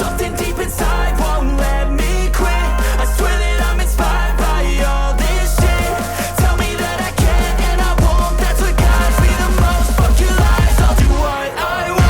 something deep inside won't let me quit. I swear that I'm inspired by all this shit. Tell me that I can and I won't. That's what guides me the most. Fuck your lies, I'll do what I want.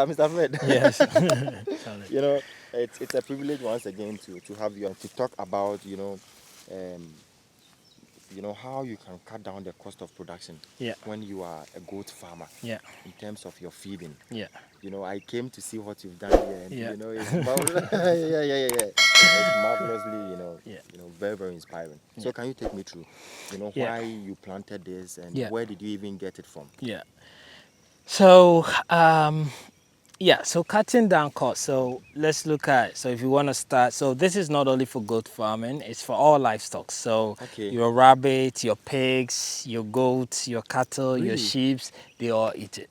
Mr. Fred. Yes. You know, it's a privilege once again to have you and to talk about, how you can cut down the cost of production when you are a goat farmer in terms of your feeding. Yeah. You know, I came to see what you've done here, and you know, it's marvelous. It's marvelously, very, very inspiring. So can you take me through, why you planted this and where did you even get it from? Yeah. So, so cutting down costs. So let's look at, so if you want to start, so this is not only for goat farming, it's for all livestock. So your rabbit, your pigs, your goats, your cattle, your sheep, they all eat it,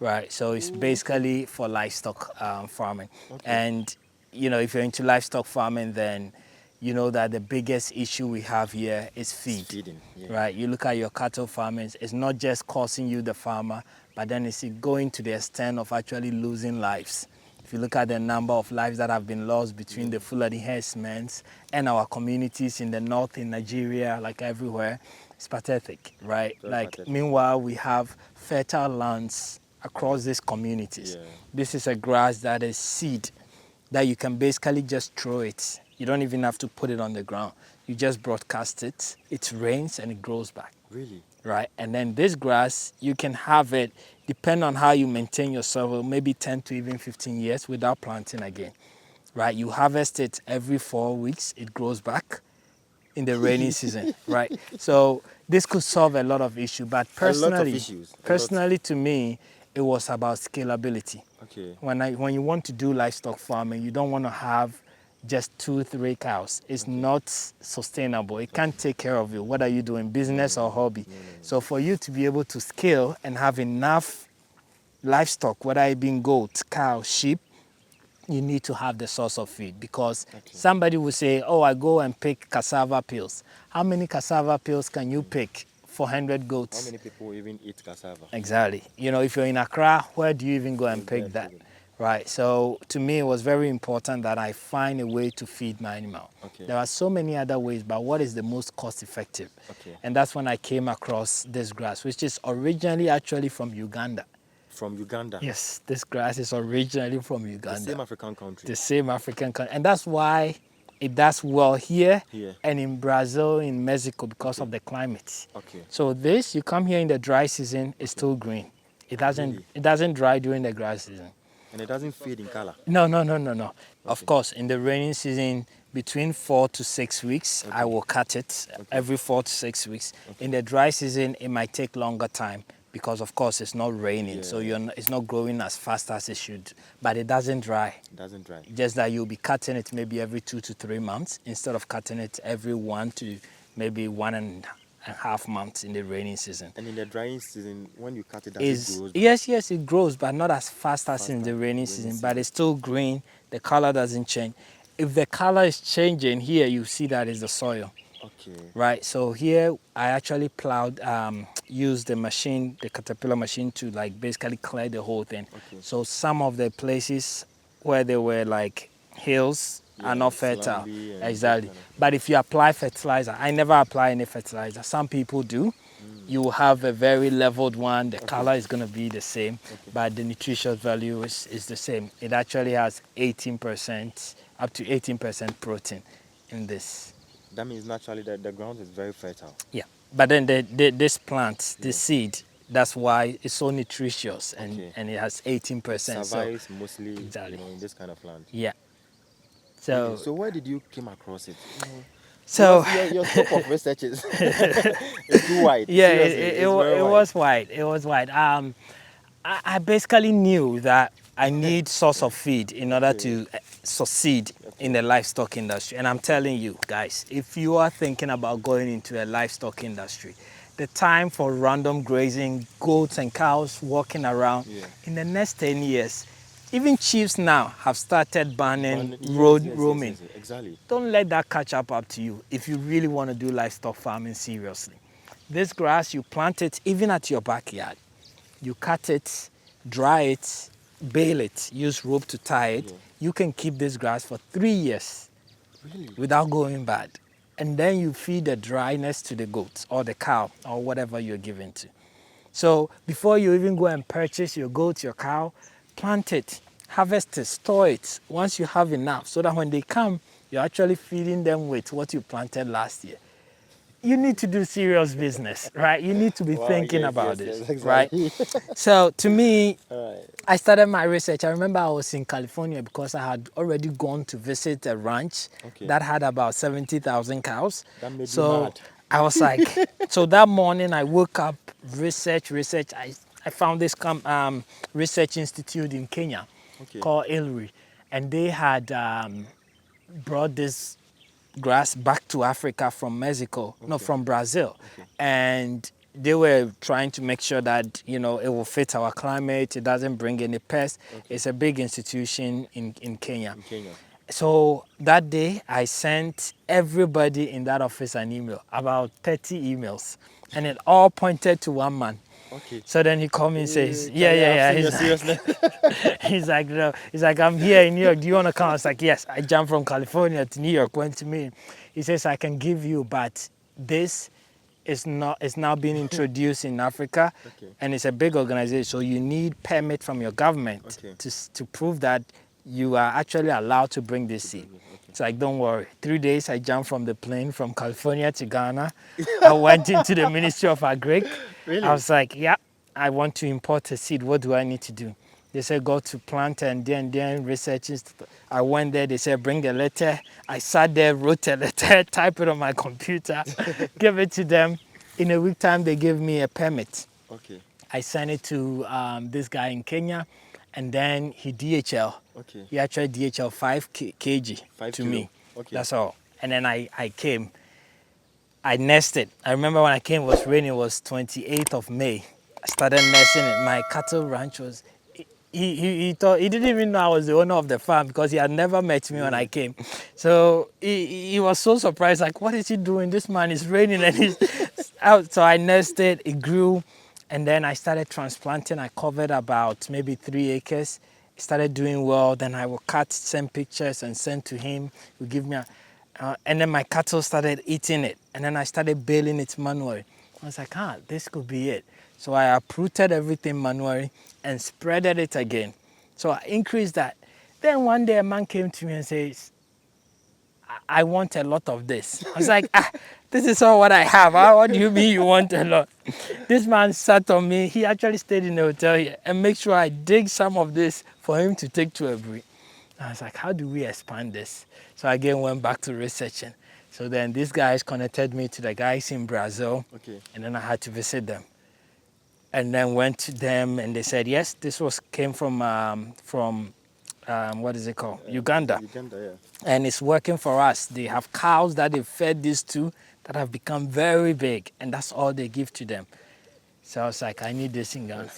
right? So it's basically for livestock farming. And, if you're into livestock farming, then you know that the biggest issue we have here is feeding, right? You look at your cattle farming, it's not just costing you, the farmer, but then it's going to the extent of actually losing lives. If you look at the number of lives that have been lost between the Fulani herdsmen and our communities in the north, in Nigeria, like everywhere, it's pathetic, right? Meanwhile, we have fertile lands across these communities. This is a grass that is seed that you can basically just throw it. You don't even have to put it on the ground. You just broadcast it, it rains and it grows back. Really? Right, and then this grass, you can have it, depending on how you maintain your soil, maybe 10 to even 15 years without planting again. Right, you harvest it every 4 weeks, it grows back in the rainy season, right? So this could solve a lot of issues, but personally to me, it was about scalability. Okay. When you want to do livestock farming, you don't want to have just 2-3 cows. It's not sustainable. It can't take care of you, whether you're doing business or hobby. So for you to be able to scale and have enough livestock, whether it being goats, cows, sheep, you need to have the source of feed, because somebody will say, oh, I go and pick cassava peels. How many cassava peels can you pick for 100 goats? How many people even eat cassava? Exactly. If you're in Accra, where do you even go and pick that? Right, so to me it was very important that I find a way to feed my animal. There are so many other ways, but what is the most cost effective? And that's when I came across this grass, which is originally actually from Uganda. From Uganda? Yes, this grass is originally from Uganda. The same African country? The same African country. And that's why it does well here and in Brazil, in Mexico, because of the climate. So this, you come here in the dry season, it's still green. It doesn't dry during the dry season. And it doesn't fade in color? No. Of course, in the rainy season, between 4 to 6 weeks, I will cut it every 4 to 6 weeks. In the dry season, it might take longer time because, of course, it's not raining. So it's not growing as fast as it should. But it doesn't dry. It doesn't dry. Just that you'll be cutting it maybe every 2 to 3 months instead of cutting it every 1 to maybe 1.5 months in the rainy season. And in the drying season, when you cut it, does it grow? Yes, it grows, but not as fast as in the rainy season. But it's still green. The color doesn't change. If the color is changing here, you see that is the soil. Right. So here I actually plowed, used the machine, the caterpillar machine, to basically clear the whole thing. So some of the places where there were hills are not fertile. Exactly. But if you apply fertilizer, I never apply any fertilizer. Some people do. You will have a very leveled one. The color is going to be the same, but the nutritious value is the same. It actually has 18%, up to 18% protein in this. That means naturally that the ground is very fertile. Yeah. But then this plant, this seed, that's why it's so nutritious, and it has 18%. It survives mostly in this kind of land. Yeah. So where did you come across it? So your scope of research is it's too wide. Yeah, it was wide. It was wide. I basically knew that I need source of feed in order to succeed in the livestock industry. And I'm telling you guys, if you are thinking about going into a livestock industry, the time for random grazing, goats and cows walking around, in the next 10 years, even chiefs now have started banning roaming. Yes, exactly. Don't let that catch up to you if you really want to do livestock farming seriously. This grass, you plant it even at your backyard. You cut it, dry it, bale it, use rope to tie it. You can keep this grass for 3 years without going bad. And then you feed the dryness to the goats or the cow or whatever you're giving to. So before you even go and purchase your goat, your cow, plant it, harvest it, store it once you have enough so that when they come, you're actually feeding them with what you planted last year. You need to do serious business, right? You need to be thinking about this, exactly. right? So to me, I started my research. I remember I was in California because I had already gone to visit a ranch that had about 70,000 cows. That made so you mad. I was like, so that morning I woke up, research. I found this research institute in Kenya called ILRI, and they had brought this grass back to Africa from Mexico, no, from Brazil. And they were trying to make sure that, you know, it will fit our climate, it doesn't bring any pests. It's a big institution in Kenya. So that day, I sent everybody in that office an email, about 30 emails, and it all pointed to one man. So then he called me and says, yeah. He's like, no. He's like, I'm here in New York. Do you want to come? I was like, yes. I jumped from California to New York, went to meet him. He says, I can give you, but this is now being introduced in Africa, and it's a big organization. So you need permit from your government to prove that you are actually allowed to bring this seed. It's like, don't worry. 3 days, I jumped from the plane from California to Ghana. I went into the Ministry of Agri. I was like, yeah, I want to import a seed. What do I need to do? They said, go to plant and then research. I went there. They said, bring the letter. I sat there, wrote a letter, typed it on my computer, gave it to them. In a week time, they gave me a permit. I sent it to this guy in Kenya, and then he DHL. He actually DHL 5 kg to me. That's all. And then I came. I nested. I remember when I came, it was raining. It was 28th of May. I started nesting it. My cattle ranch was... He thought, he didn't even know I was the owner of the farm because he had never met me when I came. So he was so surprised, like, what is he doing? This man is raining and he's out. So I nested, it grew, and then I started transplanting. I covered about maybe 3 acres. It started doing well. Then I would send pictures and send to him. He would give me and then my cattle started eating it. And then I started baling it manually. I was like, this could be it. So I uprooted everything manually and spreaded it again. So I increased that. Then one day a man came to me and says, I want a lot of this. I was like, this is all what I have. What do you mean you want a lot? This man sat on me. He actually stayed in the hotel here and make sure I dig some of this for him to take to a breed. I was like, how do we expand this? So I again went back to researching. So then these guys connected me to the guys in Brazil. And then I had to visit them. And then went to them and they said, yes, this came from what is it called? Uganda. And it's working for us. They have cows that they fed these to that have become very big, and that's all they give to them. So I was like, I need this in Ghana.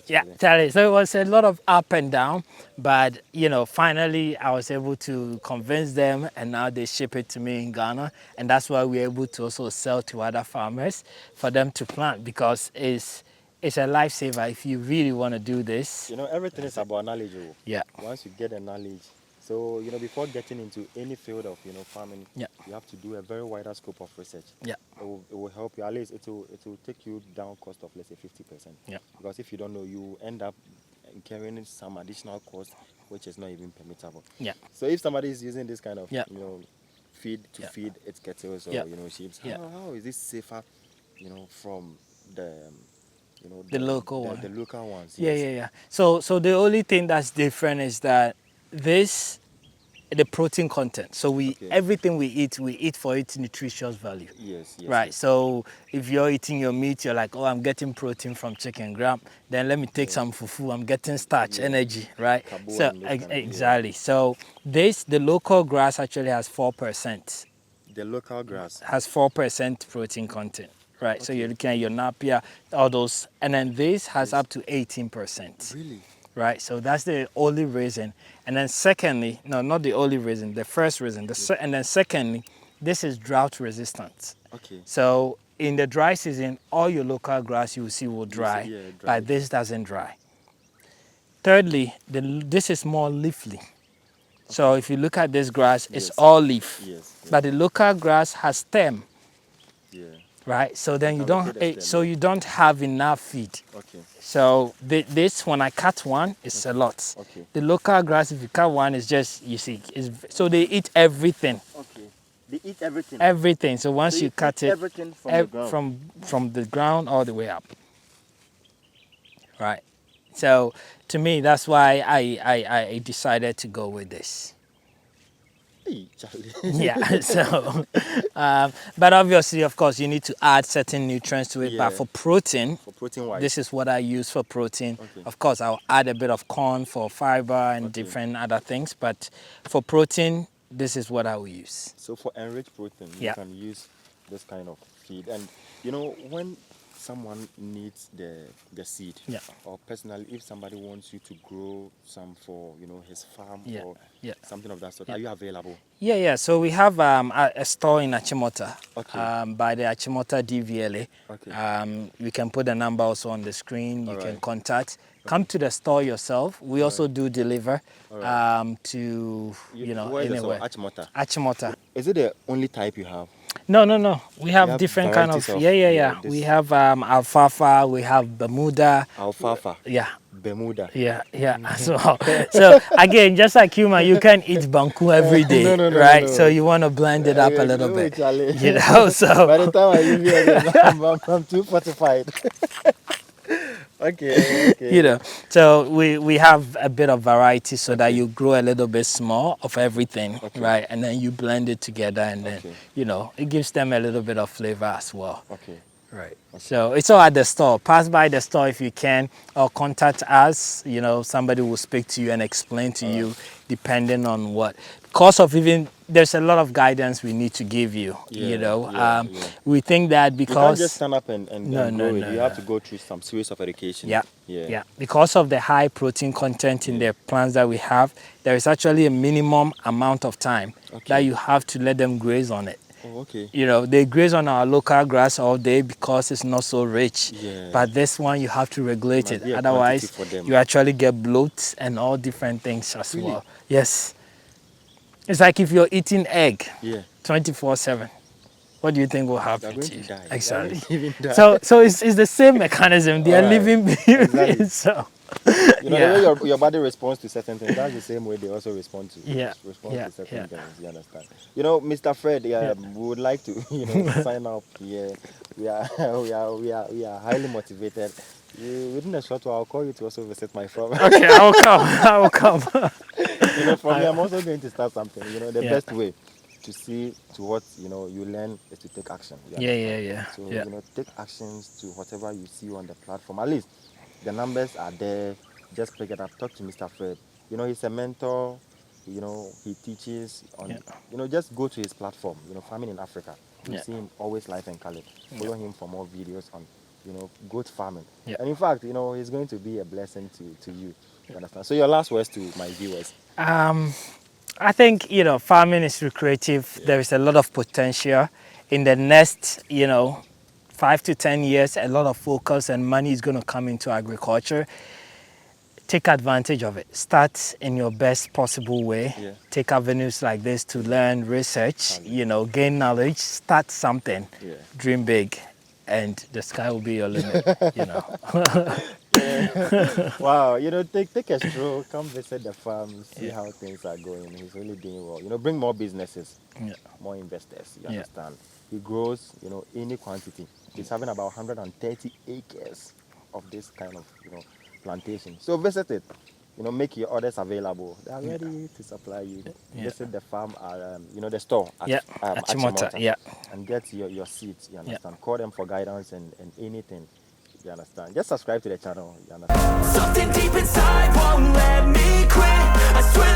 Yeah, tell it. So it was a lot of up and down, but you know, finally I was able to convince them, and now they ship it to me in Ghana, and that's why we're able to also sell to other farmers for them to plant, because it's a lifesaver if you really want to do this. You know, everything is about knowledge. Yeah. Once you get the knowledge, so you know, before getting into any field of farming, you have to do a very wider scope of research. Yeah. It will help you. At least it will take you down cost of, let's say, 50%. Yeah. Because if you don't know, you end up incurring some additional cost which is not even permittable. Yeah. So if somebody is using this kind of feed to feed its cattle or sheep, how is this safer? From the the local one. The local ones. Yeah. So the only thing that's different is that this the protein content. So everything we eat for its nutritious value. Yes, yes. Right. Yes. So if you're eating your meat, you're like, oh, I'm getting protein from chicken gram. Then let me take some fufu. I'm getting starch, energy. Right. Carbo So and this kind of- exactly. So the local grass actually has 4%. The local grass Has 4% protein content. Right. So you're looking at your napier, all those, and then this has up to 18%. Really? Right, so that's the only reason. And then secondly, no, not the only reason, the first reason, and then secondly, this is drought resistant. Okay. So in the dry season, all your local grass you will see will dry, but this doesn't dry. Thirdly, this is more leafy. So if you look at this grass, it's all leaf. Yes. But the local grass has stem. Yeah. Right, so then you Can locate you don't have enough feed. Okay. So this, when I cut one, it's a lot. Okay. The local grass, if you cut one, it's just, you see, so they eat everything. Okay. They eat everything. Everything. So once you cut it, everything from the ground. from the ground all the way up. Right. So to me, that's why I decided to go with this. Hey, Charlie. Yeah. So, but obviously, of course, you need to add certain nutrients to it. But for protein wise, this is what I use for protein. Okay. Of course, I'll add a bit of corn for fiber and different other things. But for protein, this is what I will use. So for enriched protein, you can use this kind of feed. And you know, when someone needs the seed, or personally, if somebody wants you to grow some for his farm or something of that sort, are you available? Yeah. So we have a store in Achimota, by the Achimota DVLA. Okay. We can put the number also on the screen. You can contact. Come to the store yourself. We also do deliver to anywhere. Achimota. Achimota. Is it the only type you have? No. We have different kind of We have alfalfa. We have Bermuda. Alfalfa. Yeah. Bermuda. Yeah. So again, just like human, you can't eat banku every day, right? No. So you want to blend it up a little bit. So by the time I leave here, I'm too fortified. Okay. So we have a bit of variety so that you grow a little bit small of everything, right? And then you blend it together, and then it gives them a little bit of flavor as well. Okay. Right. So it's all at the store. Pass by the store if you can, or contact us. Somebody will speak to you and explain to you, depending on what. Because of there's a lot of guidance we need to give you. We think that because you can't just stand up and no, you have to go through some series of education. Yeah. Because of the high protein content in the plants that we have, there is actually a minimum amount of time that you have to let them graze on it. Oh, okay. They graze on our local grass all day because it's not so rich. Yeah. But this one, you have to regulate it. Otherwise, you actually get bloat and all different things as well. Yes. It's like if you're eating egg 24/7. What do you think will happen to you? Die. Exactly. So it's the same mechanism. They are living beings. Exactly. So the way your body responds to certain things, that's the same way they also respond to to certain things. You understand? Mr. Fred, we would like to sign up here. We are highly motivated. Within a short while, I'll call you to also visit my farm. Okay, I will come. For me, I'm also going to start something. The best way to see to what you learn is to take action. So take actions to whatever you see on the platform. At least the numbers are there. Just pick it up. Talk to Mr. Fred. He's a mentor. He teaches on. Just go to his platform. Farming in Africa. You see him always live and color. Follow him for more videos on goat farming. And in fact, he's going to be a blessing to you. You understand? So your last words to my viewers. I think farming is lucrative. There is a lot of potential. In the next 5 to 10 years, a lot of focus and money is going to come into agriculture. Take advantage of it. Start in your best possible way. Take avenues like this to learn, research, gain knowledge. Start something. Dream big, and the sky will be your limit. Wow, take a stroll, come visit the farm, see how things are going. He's really doing well. Bring more businesses, more investors. You understand? He grows, any quantity. He's having about 130 acres of this kind of, plantation. So visit it. you know, make your orders available. They are ready to supply you. Visit the farm, you know, the store at Achimota, Achimota, and get your seeds. You understand? Call them for guidance and anything. You understand? Just subscribe to the channel. You understand? Something deep inside won't let me quit. I swear